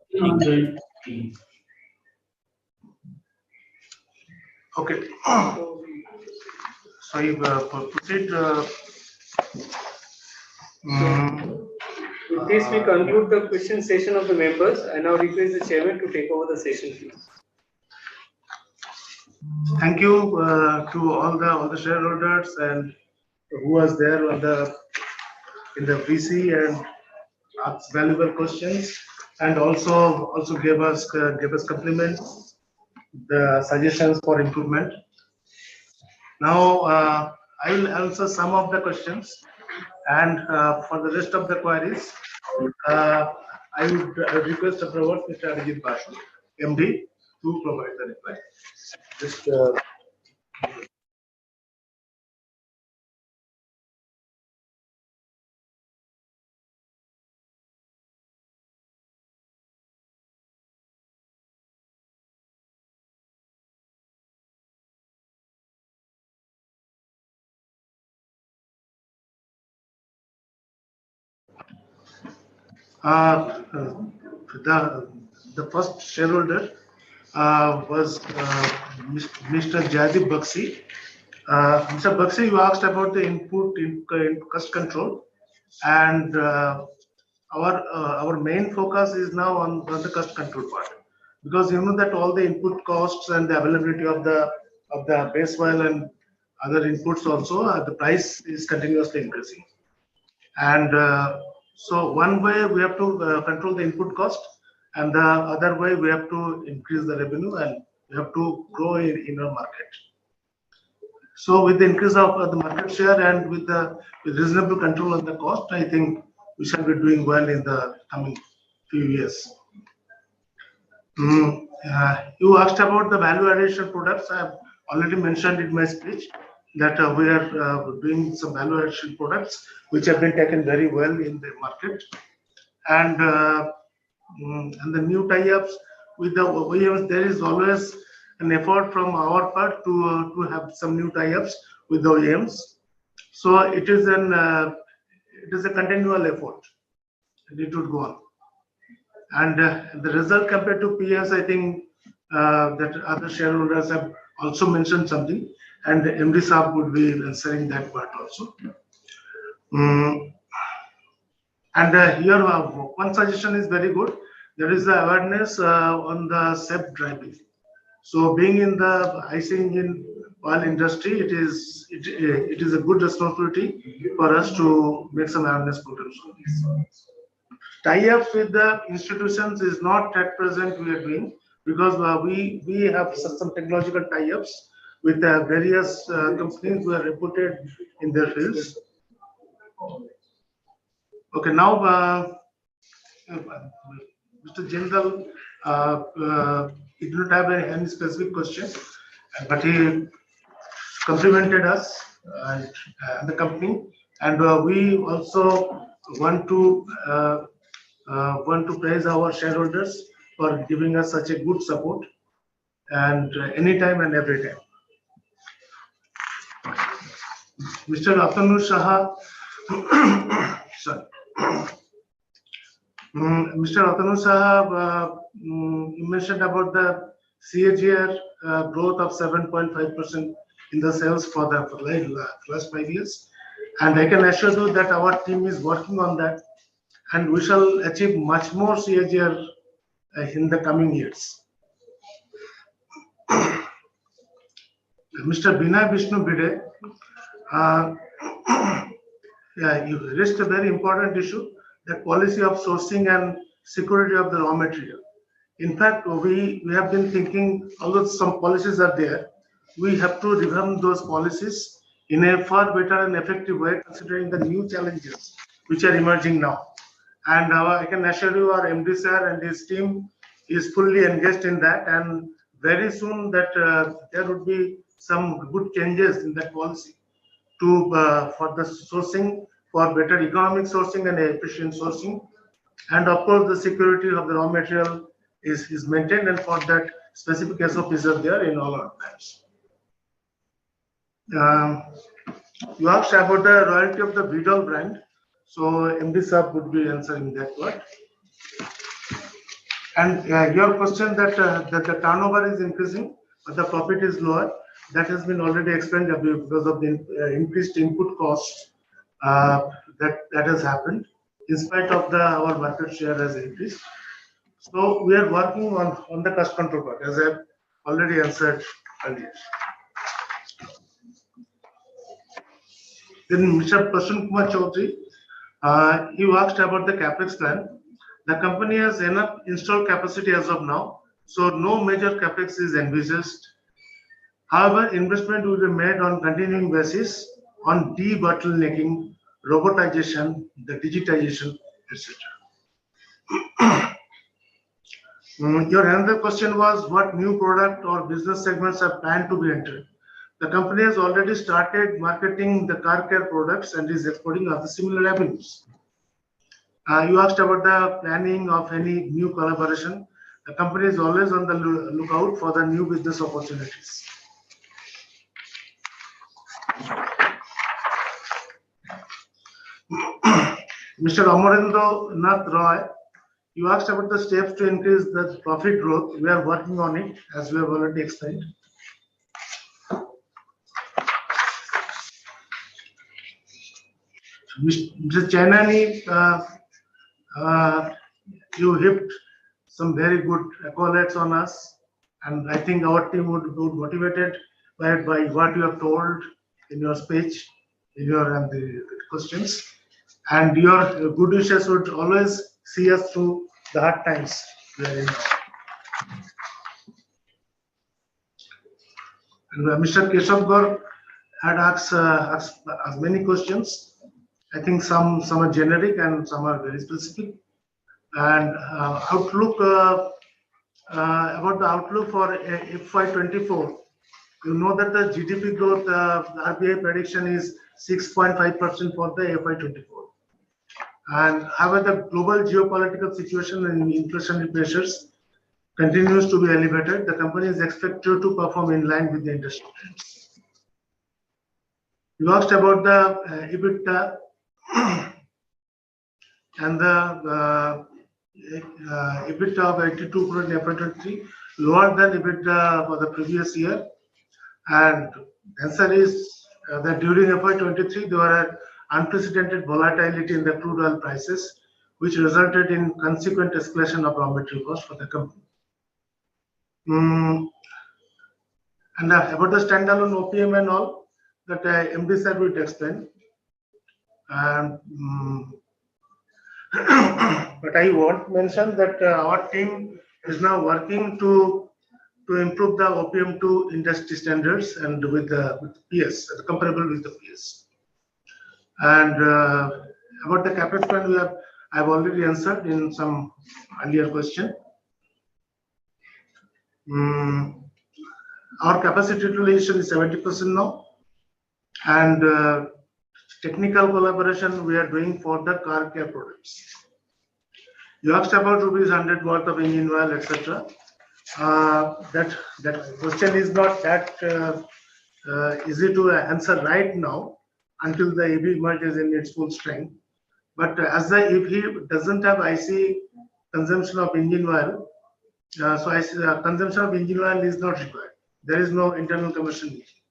Okay. So you proceed. With this, we conclude the question session of the members. I now request the chairman to take over the session, please. Thank you to all the shareholders and who was there on in the VC and asked valuable questions, and also gave us compliments, the suggestions for improvement. Now I will answer some of the questions, and for the rest of the queries, I would request afterwards Mr. Arijit Basu, MD, to provide the reply. Just the first shareholder was Mr. Jaydeep Bakshi. Mr. Bakshi, you asked about the input in cost control, and our main focus is now on the cost control part, because you know that all the input costs and the availability of the base oil and other inputs also, the price is continuously increasing. And so one way we have to control the input cost, and the other way we have to increase the revenue, and we have to grow in our market. So with the increase of the market share and with reasonable control of the cost, I think we shall be doing well in the coming few years. You asked about the value addition products. I have already mentioned in my speech that we are doing some value addition products which have been taken very well in the market, and the new tie-ups with the OEMs, there is always an effort from our part to have some new tie-ups with the OEMs. So it is a continual effort, and it would go on. And the result compared to PS, I think that other shareholders have also mentioned something, and the MD Saab would be answering that part also. And here one suggestion is very good. There is the awareness on the safe driving. So being in the IC engine oil industry, it is a good responsibility for us to make some awareness programs on this. Tie-ups with the institutions is not at present we are doing, because we have some technological tie-ups with various companies who are reputed in their fields. Okay, now Mr. Jindal, he did not have any specific question, but he complimented us and the company, and we also want to praise our shareholders for giving us such a good support, and anytime and every time. Mr. Atanu Saha, sorry. Mr. Atanu Saha, you mentioned about the CAGR growth of 7.5% in the sales for the last 5 years, and I can assure you that our team is working on that, and we shall achieve much more CAGR in the coming years. Mr. Binay Vishnu Bide, yeah, you raised a very important issue, the policy of sourcing and security of the raw material. In fact, we have been thinking, although some policies are there, we have to revamp those policies in a far better and effective way, considering the new challenges which are emerging now. And I can assure you, our MD sir and his team is fully engaged in that, and very soon that there would be some good changes in that policy to for the sourcing, for better economic sourcing and efficient sourcing, and of course the security of the raw material is maintained, and for that specific SOPs are there in all our plants. You asked about the royalty of the Vidal brand, so MD sir would be answering that one. And your question that the turnover is increasing but the profit is lower, that has been already explained because of the increased input costs that has happened, in spite of our market share has increased. So we are working on the cost control part, as I have already answered earlier. Then Mr. Prasun Kumar Chaudhary, you asked about the capex plan. The company has enough installed capacity as of now, so no major capex is envisaged. However, investment will be made on continuing basis on debottlenecking, robotization, the digitization, etc. Your another question was what new product or business segments are planned to be entered. The company has already started marketing the car care products and is exploring other similar avenues. You asked about the planning of any new collaboration. The company is always on the lookout for the new business opportunities. Mr. Amarendra Nath Roy, you asked about the steps to increase the profit growth. We are working on it, as we have already explained. Mr. Chainani, you heaped some very good accolades on us, and I think our team would be motivated by what you have told in your speech, in your the questions, and your good wishes would always see us through the hard times we are in now. And Mr. Keshav Gaur had asked many questions. I think some are generic and some are very specific. And outlook about the outlook for FY24. You know that the GDP growth, the RBI prediction is 6.5% for the FY24. And however, the global geopolitical situation and inflationary pressures continues to be elevated. The company is expected to perform in line with the industry trends. You asked about the EBITDA and the EBITDA of 82 crore in FY23, lower than EBITDA for the previous year. And the answer is that during FY23, there were unprecedented volatility in the crude oil prices, which resulted in consequent escalation of raw material costs for the company. And about the standalone OPM and all, that MD sir will explain. And but I want to mention that our team is now working to improve the OPM to industry standards and with PS, comparable with the PS. And about the capital fund, I've already answered in some earlier question. Our capacity utilization is 70% now, and technical collaboration we are doing for the car care products. You asked about ₹100 worth of engine oil, etc. That question is not that easy to answer right now until the EV emerges in its full strength. But as the EV doesn't have IC consumption of engine oil, consumption of engine oil is not required. There is no internal combustion engine.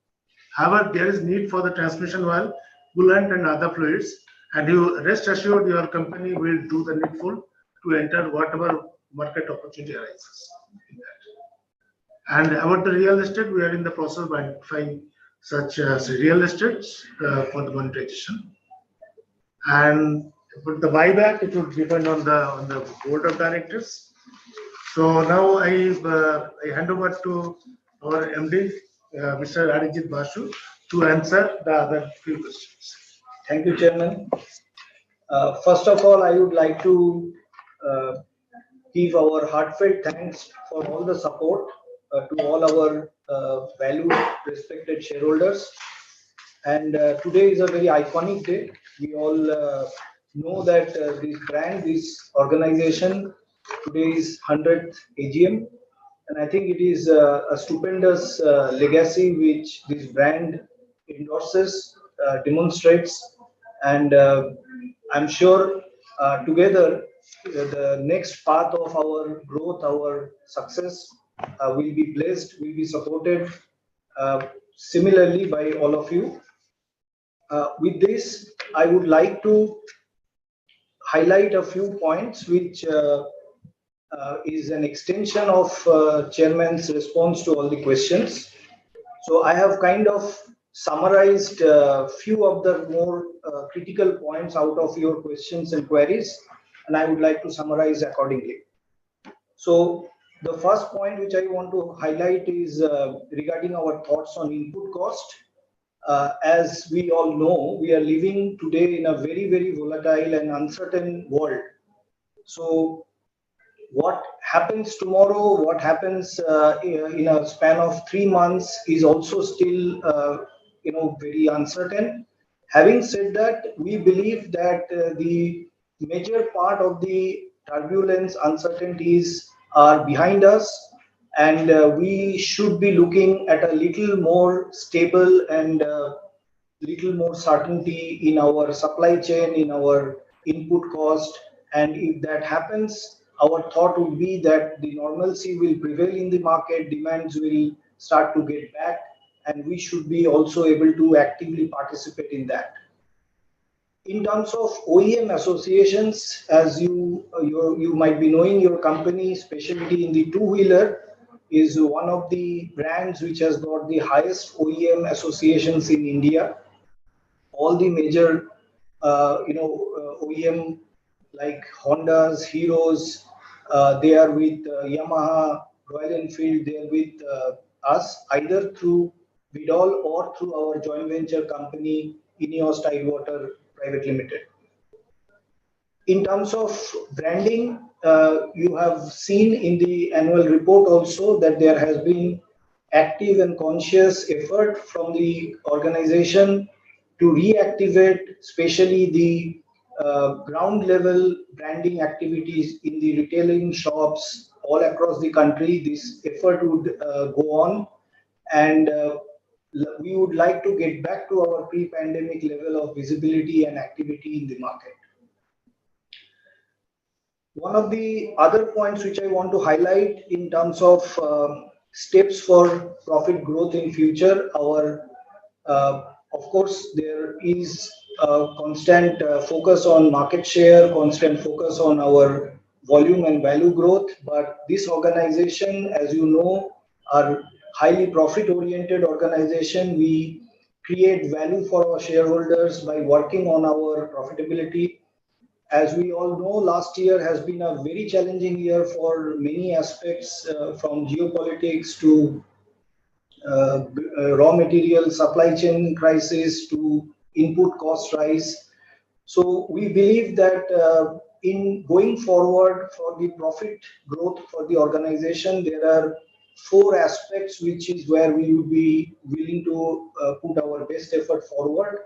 However, there is need for the transmission oil, coolant, and other fluids. And you rest assured, your company will do the needful to enter whatever market opportunity arises. And about the real estate, we are in the process of identifying such real estates for the monetization. And about the buyback, it would depend on the board of directors. So now I hand over to our MD, Mr. Arijit Basu, to answer the other few questions. Thank you, Chairman. First of all, I would like to give our heartfelt thanks for all the support to all our valued, respected shareholders. And today is a very iconic day. We all know that this brand, this organization, today is 100th AGM. And I think it is a stupendous legacy which this brand endorses, demonstrates. And I'm sure together, the next path of our growth, our success will be blessed, will be supported similarly by all of you. With this, I would like to highlight a few points which is an extension of Chairman's response to all the questions. So I have kind of summarized a few of the more critical points out of your questions and queries, and I would like to summarize accordingly. So the first point which I want to highlight is regarding our thoughts on input cost. As we all know, we are living today in a very, very volatile and uncertain world. So what happens tomorrow, what happens in a span of 3 months is also still very uncertain. Having said that, we believe that the major part of the turbulence, uncertainties are behind us, and we should be looking at a little more stable and little more certainty in our supply chain, in our input cost. And if that happens, our thought would be that the normalcy will prevail in the market, demands will start to get back, and we should be also able to actively participate in that. In terms of OEM associations, as you might be knowing, your company specialty in the two-wheeler is one of the brands which has got the highest OEM associations in India. All the major OEM like Hondas, Heroes, they are with Yamaha, Royal Enfield, they are with us either through Vidal or through our joint venture company, Ineos Tidewater Private Limited. In terms of branding, you have seen in the annual report also that there has been active and conscious effort from the organization to reactivate, especially the ground level branding activities in the retailing shops all across the country. This effort would go on, and we would like to get back to our pre-pandemic level of visibility and activity in the market. One of the other points which I want to highlight in terms of steps for profit growth in future, of course, there is a constant focus on market share, constant focus on our volume and value growth. But this organization, as you know, are highly profit-oriented organization. We create value for our shareholders by working on our profitability. As we all know, last year has been a very challenging year for many aspects, from geopolitics to raw material supply chain crisis to input cost rise. So we believe that in going forward for the profit growth for the organization, there are 4 aspects which is where we would be willing to put our best effort forward.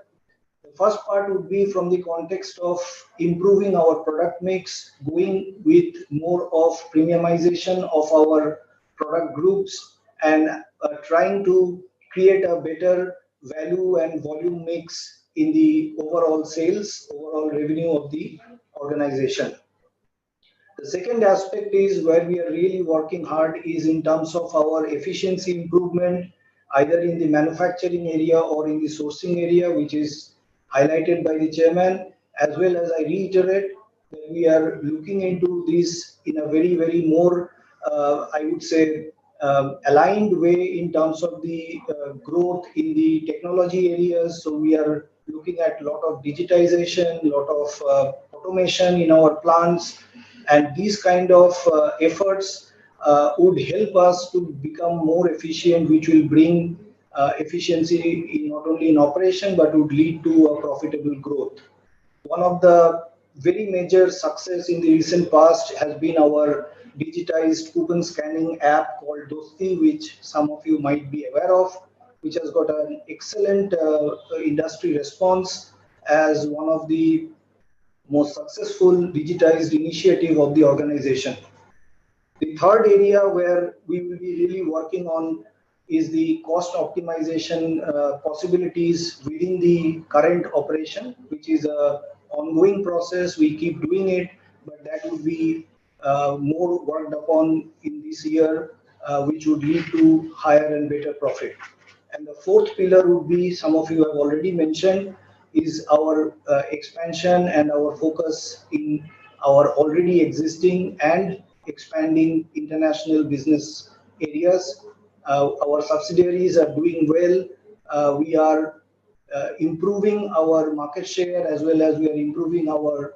The first part would be from the context of improving our product mix, going with more of premiumization of our product groups, and trying to create a better value and volume mix in the overall sales, overall revenue of the organization. The second aspect is where we are really working hard is in terms of our efficiency improvement, either in the manufacturing area or in the sourcing area, which is highlighted by the chairman, as well as I reiterate that we are looking into this in a very, very more, I would say, aligned way in terms of the growth in the technology areas. So we are looking at a lot of digitization, a lot of automation in our plants, and these kind of efforts would help us to become more efficient, which will bring efficiency in not only in operation but would lead to a profitable growth. One of the very major success in the recent past has been our digitized coupon scanning app called Dosti, which some of you might be aware of, which has got an excellent industry response as one of the most successful digitized initiative of the organization. The third area where we will be really working on is the cost optimization possibilities within the current operation, which is a ongoing process. We keep doing it, but that would be more worked upon in this year, which would lead to higher and better profit. And the fourth pillar would be, some of you have already mentioned, is our expansion and our focus in our already existing and expanding international business areas. Our subsidiaries are doing well. We are improving our market share as well as we are improving our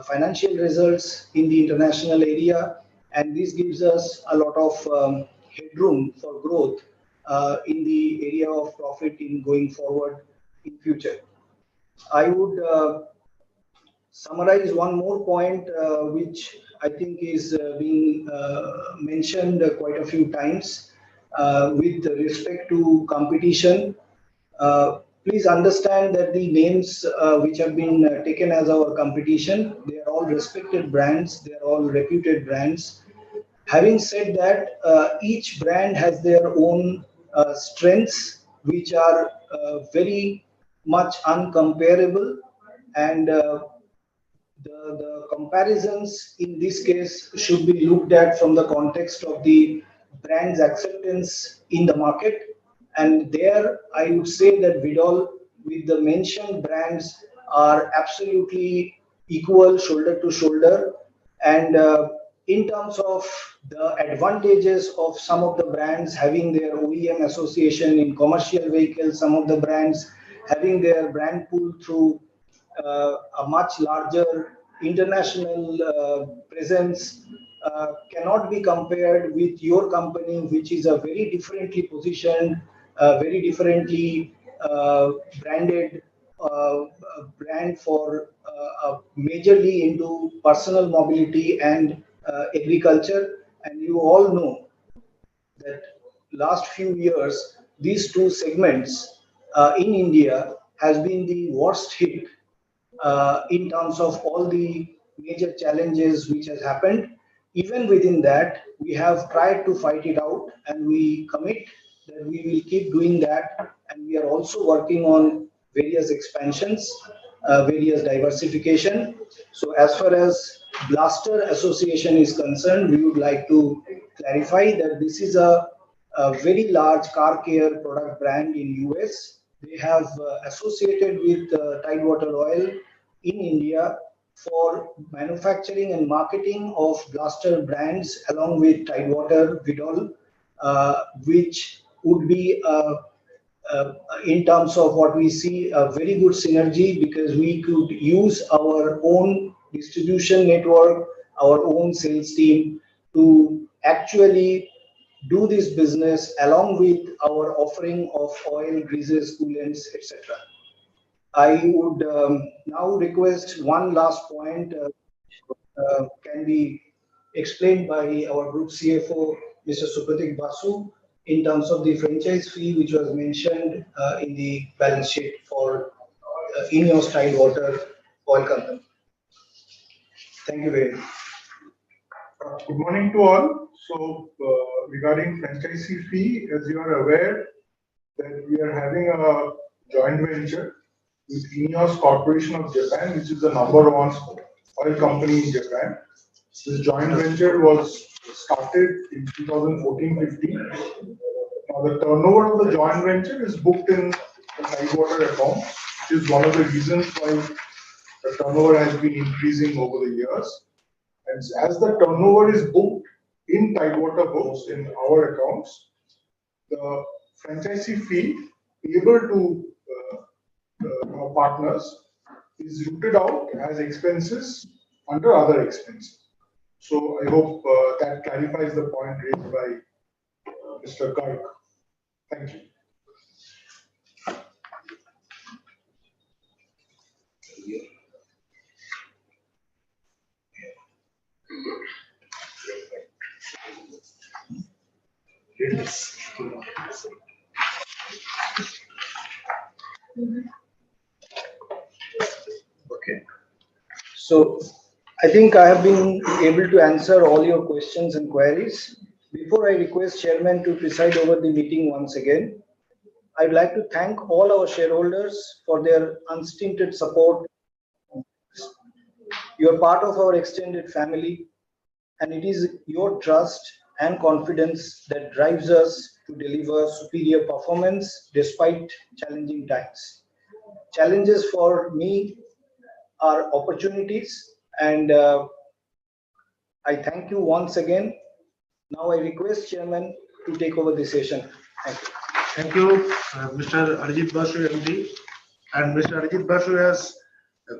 financial results in the international area, and this gives us a lot of headroom for growth in the area of profit in going forward in future. I would summarize one more point which I think is being mentioned quite a few times with respect to competition. Please understand that the names which have been taken as our competition, they are all respected brands, they are all reputed brands. Having said that, each brand has their own strengths which are very much uncomparable, and the comparisons in this case should be looked at from the context of the brand's acceptance in the market. And there I would say that Vidol with the mentioned brands are absolutely equal, shoulder to shoulder. And in terms of the advantages of some of the brands having their OEM association in commercial vehicles, some of the brands having their brand pool through a much larger international presence cannot be compared with your company, which is a very differently positioned, very differently branded brand for majorly into personal mobility and agriculture. And you all know that last few years, these two segments in India has been the worst hit in terms of all the major challenges which has happened. Even within that, we have tried to fight it out, and we commit that we will keep doing that. And we are also working on various expansions, various diversification. So as far as Blaster Association is concerned, we would like to clarify that this is a very large car care product brand in US. They have associated with Tidewater Oil in India for manufacturing and marketing of Blaster brands along with Tidewater, Vidol, which would be in terms of what we see a very good synergy, because we could use our own distribution network, our own sales team to actually do this business along with our offering of oil, greases, coolants, etc. I would now request one last point can be explained by our group CFO, Mr. Supratik Basu, in terms of the franchise fee which was mentioned in the balance sheet for INEOS Tidewater Oil Company. Thank you very much. Good morning to all. So regarding franchisee fee, as you are aware, that we are having a joint venture with INEOS Corporation of Japan, which is the #1 oil company in Japan. This joint venture was started in 2014-15. Now the turnover of the joint venture is booked in the Tidewater account, which is one of the reasons why the turnover has been increasing over the years. And as the turnover is booked in Tidewater books in our accounts, the franchisee fee payable to our partners is routed out as expenses under other expenses. So I hope that clarifies the point raised by Mr. Garg. Thank you. Okay. So I think I have been able to answer all your questions and queries. Before I request Chairman to preside over the meeting once again, I'd like to thank all our shareholders for their unstinted support. You are part of our extended family, and it is your trust and confidence that drives us to deliver superior performance despite challenging times. Challenges for me are opportunities, and I thank you once again. Now I request Chairman to take over the session. Thank you. Thank you, Mr. Arijit Basu, MD. And Mr. Arijit Basu has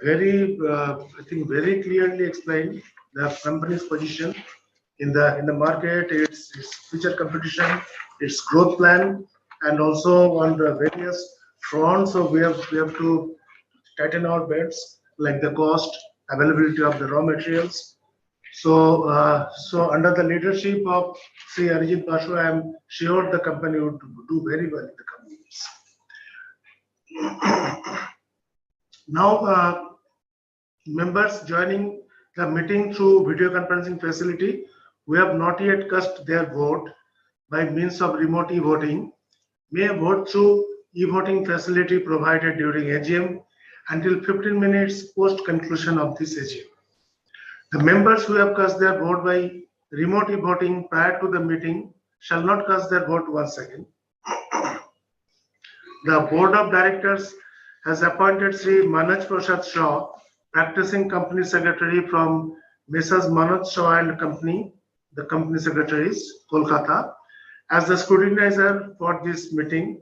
very, I think, very clearly explained the company's position in the market, its future competition, its growth plan, and also on the various fronts. So we have to tighten our bets, like the cost, availability of the raw materials. So under the leadership of Sri Arijit Basu, I am sure the company would do very well in the coming years. Now, members joining the meeting through video conferencing facility, we have not yet cast their vote by means of remote e-voting, may vote through e-voting facility provided during AGM until 15 minutes post conclusion of this AGM. The members who have cast their vote by remote e-voting prior to the meeting shall not cast their vote once again. The Board of Directors has appointed Sri Manoj Prasad Shaw, practicing Company Secretary from Messrs. Manoj Shaw and Company, the Company Secretaries, Kolkata, as the scrutinizer for this meeting.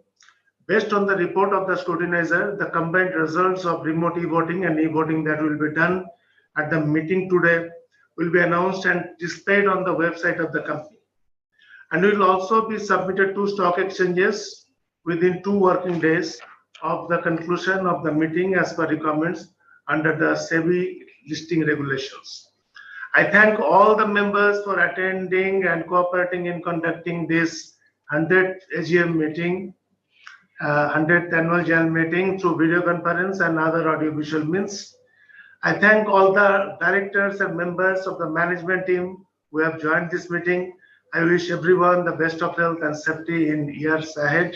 Based on the report of the scrutinizer, the combined results of remote e-voting and e-voting that will be done at the meeting today will be announced and displayed on the website of the company, and will also be submitted to stock exchanges within 2 working days of the conclusion of the meeting as per requirements under the SEBI listing regulations. I thank all the members for attending and cooperating in conducting this 100th AGM meeting, 100th annual general meeting through video conference and other audiovisual means. I thank all the directors and members of the management team who have joined this meeting. I wish everyone the best of health and safety in years ahead.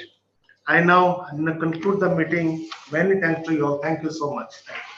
I now conclude the meeting. Many thanks to you all. Thank you so much. Thank you.